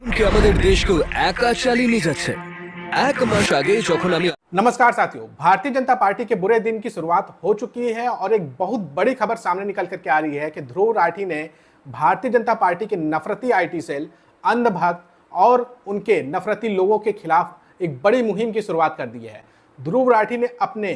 কি আমাদের দেশকে একা চালিয়ে নিয়ে যাচ্ছে। এক মাস আগে যখন আমি नमस्कार साथियों, भारतीय जनता पार्टी के बुरे दिन की शुरुआत हो चुकी है और एक बहुत बड़ी खबर सामने निकल करके आ रही है कि ध्रुव राठी ने भारतीय जनता पार्टी के नफरती आईटी सेल, अंधभक्त और उनके नफरती लोगों के खिलाफ एक बड़ी मुहिम की शुरुआत कर दी है। ध्रुव राठी ने अपने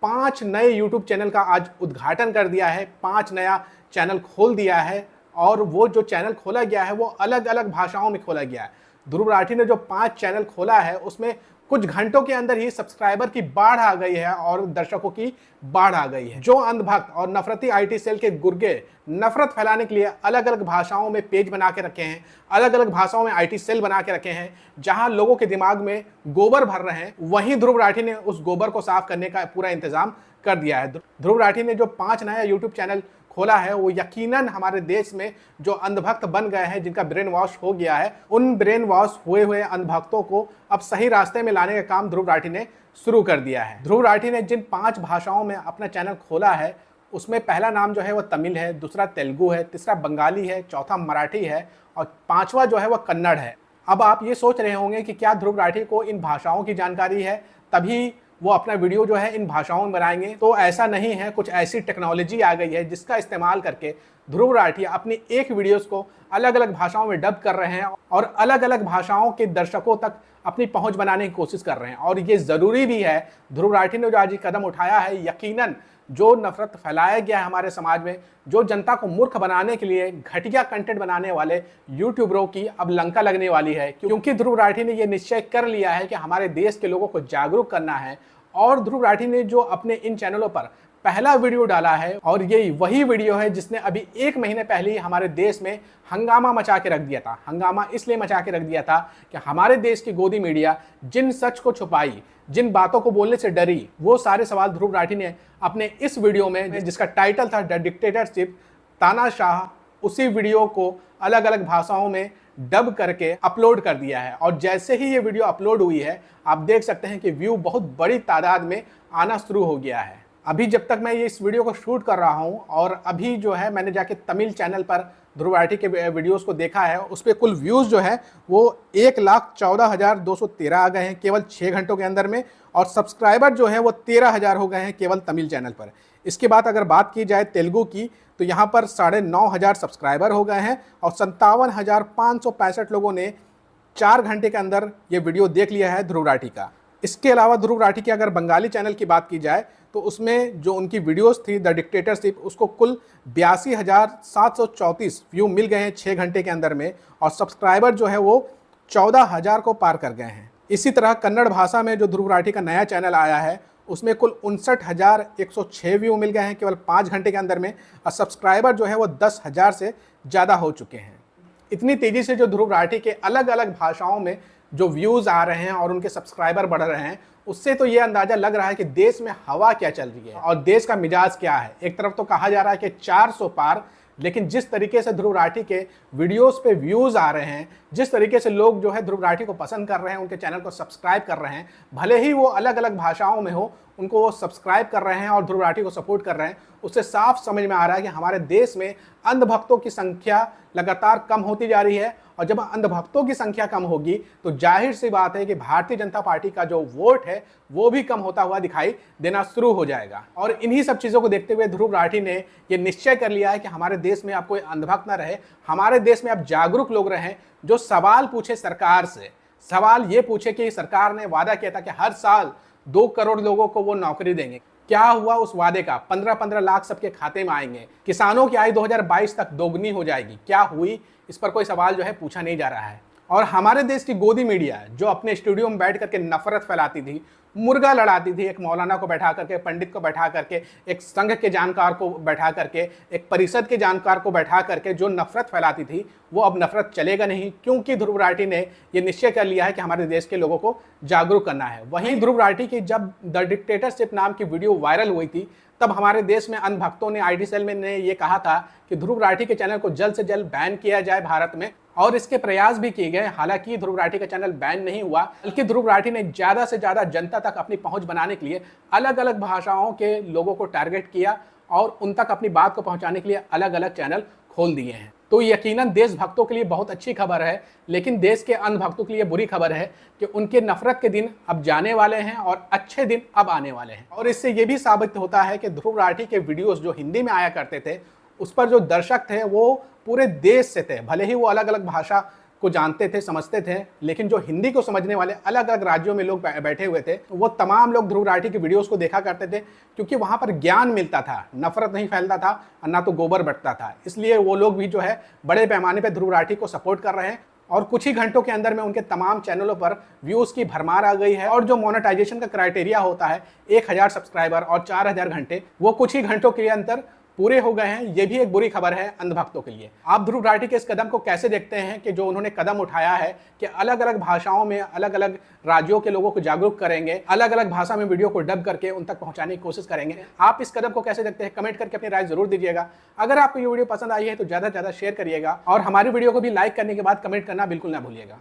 5 नए यूट्यूब चैनल का आज उद्घाटन कर दिया है, 5 नया चैनल खोल दिया है और वो जो चैनल खोला गया है वो अलग अलग भाषाओं में खोला गया है। ध्रुव राठी ने जो 5 चैनल खोला है उसमें कुछ घंटों के अंदर ही सब्सक्राइबर की बाढ़ आ गई है और दर्शकों की बाढ़ आ गई है। जो अंधभक्त और नफरती आईटी सेल के गुर्गे नफरत फैलाने के लिए अलग अलग भाषाओं में पेज बना के रखे हैं, अलग अलग भाषाओं में आईटी सेल बना के रखे हैं, जहां लोगों के दिमाग में गोबर भर रहे हैं, वहीं ध्रुव राठी ने उस गोबर को साफ करने का पूरा इंतजाम कर दिया है। ध्रुव राठी ने जो 5 नया यूट्यूब चैनल खोला है वो यकीनन हमारे देश में जो अंधभक्त बन गए हैं, जिनका ब्रेन वॉश हो गया है, उन ब्रेन वॉश हुए अंधभक्तों को अब सही रास्ते में लाने का काम ध्रुव राठी ने शुरू कर दिया है। ध्रुव राठी ने जिन 5 भाषाओं में अपना चैनल खोला है उसमें पहला नाम जो है वो तमिल है, दूसरा तेलुगु है, तीसरा बंगाली है, चौथा मराठी है और 5वां जो है वो कन्नड़ है। अब आप ये सोच रहे होंगे कि क्या ध्रुव राठी को इन भाषाओं की जानकारी है तभी वो अपना वीडियो जो है इन भाषाओं में बनाएंगे, तो ऐसा नहीं है। कुछ ऐसी टेक्नोलॉजी आ गई है जिसका इस्तेमाल करके ध्रुव राठी अपनी एक वीडियोस को अलग अलग भाषाओं में डब कर रहे हैं और अलग अलग भाषाओं के दर्शकों तक अपनी पहुंच बनाने की कोशिश कर रहे हैं। और ये ज़रूरी भी है। ध्रुव राठी ने जो आज ये कदम उठाया है, यकीनन जो नफरत फैलाया गया है हमारे समाज में, जो जनता को मूर्ख बनाने के लिए घटिया कंटेंट बनाने वाले यूट्यूबरों की अब लंका लगने वाली है, क्योंकि ध्रुव राठी ने यह निश्चय कर लिया है कि हमारे देश के लोगों को जागरूक करना है। और ध्रुव राठी ने जो अपने इन चैनलों पर पहला वीडियो डाला है और ये वही वीडियो है जिसने अभी 1 महीने पहले ही हमारे देश में हंगामा मचा के रख दिया था। हंगामा इसलिए मचा के रख दिया था कि हमारे देश की गोदी मीडिया जिन सच को छुपाई, जिन बातों को बोलने से डरी, वो सारे सवाल ध्रुव राठी ने अपने इस वीडियो में, जिसका टाइटल था द डिक्टेटरशिप तानाशाह, उसी वीडियो को अलग अलग भाषाओं में डब करके अपलोड कर दिया है। और जैसे ही ये वीडियो अपलोड हुई है, आप देख सकते हैं कि व्यू बहुत बड़ी तादाद में आना शुरू हो गया है। अभी जब तक मैं ये इस वीडियो को शूट कर रहा हूँ और अभी जो है मैंने जाके तमिल चैनल पर ध्रुव राठी के वीडियोस को देखा है, उस पर कुल व्यूज़ जो है वो 1,14,213 आ गए हैं केवल 6 घंटों के अंदर में, और सब्सक्राइबर जो है वो 13,000 हो गए हैं केवल तमिल चैनल पर। इसके बाद अगर बात की जाए तेलुगु की, तो यहाँ पर 9,500 सब्सक्राइबर हो गए हैं और 57,565 लोगों ने 4 घंटे के अंदर ये वीडियो देख लिया है ध्रुव राठी का। इसके अलावा ध्रुव राठी के अगर बंगाली चैनल की बात की जाए तो उसमें जो उनकी वीडियोस थी द डिक्टेटरशिप, उसको कुल 82,734 व्यू मिल गए हैं 6 घंटे के अंदर में, और सब्सक्राइबर जो है वो 14,000 को पार कर गए हैं। इसी तरह कन्नड़ भाषा में जो ध्रुव राठी का नया चैनल आया है उसमें कुल 59,106 व्यू मिल गए हैं केवल 5 घंटे के अंदर में, और सब्सक्राइबर जो है वो 10,000 से ज़्यादा हो चुके हैं। इतनी तेज़ी से जो ध्रुव राठी के अलग अलग भाषाओं में जो व्यूज़ आ रहे हैं और उनके सब्सक्राइबर बढ़ रहे हैं, उससे तो ये अंदाज़ा लग रहा है कि देश में हवा क्या चल रही है और देश का मिजाज क्या है। एक तरफ तो कहा जा रहा है कि 400 पार, लेकिन जिस तरीके से ध्रुव राठी के वीडियोस पे व्यूज़ आ रहे हैं, जिस तरीके से लोग जो है ध्रुव राठी को पसंद कर रहे हैं, उनके चैनल को सब्सक्राइब कर रहे हैं, भले ही वो अलग अलग भाषाओं में हो, उनको वो सब्सक्राइब कर रहे हैं और ध्रुव राठी को सपोर्ट कर रहे हैं, उससे साफ समझ में आ रहा है कि हमारे देश में अंधभक्तों की संख्या लगातार कम होती जा रही है। और जब अंधभक्तों की संख्या कम होगी तो जाहिर सी बात है कि भारतीय जनता पार्टी का जो वोट है वो भी कम होता हुआ दिखाई देना शुरू हो जाएगा। और इन्हीं सब चीज़ों को देखते हुए ध्रुव राठी ने ये निश्चय कर लिया है कि हमारे देश में अब कोई अंधभक्त न रहे, हमारे देश में अब जागरूक लोग रहें जो सवाल पूछे सरकार से। सवाल ये पूछे कि सरकार ने वादा किया था कि हर साल 2 करोड़ लोगों को वो नौकरी देंगे, क्या हुआ उस वादे का? 15-15 लाख सबके खाते में आएंगे, किसानों की आय 2022 तक दोगुनी हो जाएगी, क्या हुई? इस पर कोई सवाल जो है पूछा नहीं जा रहा है। और हमारे देश की गोदी मीडिया जो अपने स्टूडियो में बैठ करके नफरत फैलाती थी, मुर्गा लड़ाती थी, एक मौलाना को बैठा करके, पंडित को बैठा करके, एक संघ के जानकार को बैठा करके, एक परिषद के जानकार को बैठा करके जो नफरत फैलाती थी, वो अब नफरत चलेगा नहीं, क्योंकि ध्रुव राठी ने ये निश्चय कर लिया है कि हमारे देश के लोगों को जागरूक करना है। वहीं ध्रुव राठी की जब द डिक्टेटरशिप नाम की वीडियो वायरल हुई थी, तब हमारे देश में अंधभक्तों ने, आईटी सेल में ने ये कहा था कि ध्रुव राठी के चैनल को जल्द से जल्द बैन किया जाए भारत में, और इसके प्रयास भी किए गए। हालांकि ध्रुव राठी का चैनल बैन नहीं हुआ, बल्कि ध्रुव राठी ने ज़्यादा से ज़्यादा जनता तक अपनी पहुंच बनाने के लिए अलग अलग भाषाओं के लोगों को टारगेट किया और उन तक अपनी बात को पहुंचाने के लिए अलग अलग चैनल खोल दिए हैं। तो यकीनन देशभक्तों के लिए बहुत अच्छी खबर है, लेकिन देश के अंधभक्तों के लिए बुरी खबर है कि उनके नफरत के दिन अब जाने वाले हैं और अच्छे दिन अब आने वाले हैं। और इससे ये भी साबित होता है कि ध्रुव राठी के वीडियोस जो हिंदी में आया करते थे, उस पर जो दर्शक थे वो पूरे देश से थे। भले ही वो अलग अलग भाषा को जानते थे, समझते थे, लेकिन जो हिंदी को समझने वाले अलग अलग राज्यों में लोग बैठे हुए थे, वो तमाम लोग ध्रुव राठी की वीडियोस को देखा करते थे, क्योंकि वहां पर ज्ञान मिलता था, नफरत नहीं फैलता था और ना तो गोबर बटता था। इसलिए वो लोग भी जो है बड़े पैमाने पर ध्रुव राठी को सपोर्ट कर रहे हैं और कुछ ही घंटों के अंदर में उनके तमाम चैनलों पर व्यूज की भरमार आ गई है। और जो मोनेटाइजेशन का क्राइटेरिया होता है 1000 सब्सक्राइबर और 4000 घंटे, वो कुछ ही घंटों के अंदर पूरे हो गए हैं। ये भी एक बुरी खबर है अंधभक्तों के लिए। आप ध्रुव राठी के इस कदम को कैसे देखते हैं कि जो उन्होंने कदम उठाया है कि अलग अलग भाषाओं में अलग अलग राज्यों के लोगों को जागरूक करेंगे, अलग अलग भाषा में वीडियो को डब करके उन तक पहुंचाने की कोशिश करेंगे? आप इस कदम को कैसे देखते हैं? कमेंट करके अपनी राय जरूर दीजिएगा। अगर आपको ये वीडियो पसंद आई है तो ज्यादा से ज्यादा शेयर करिएगा और हमारी वीडियो को भी लाइक करने के बाद कमेंट करना बिल्कुल ना भूलिएगा।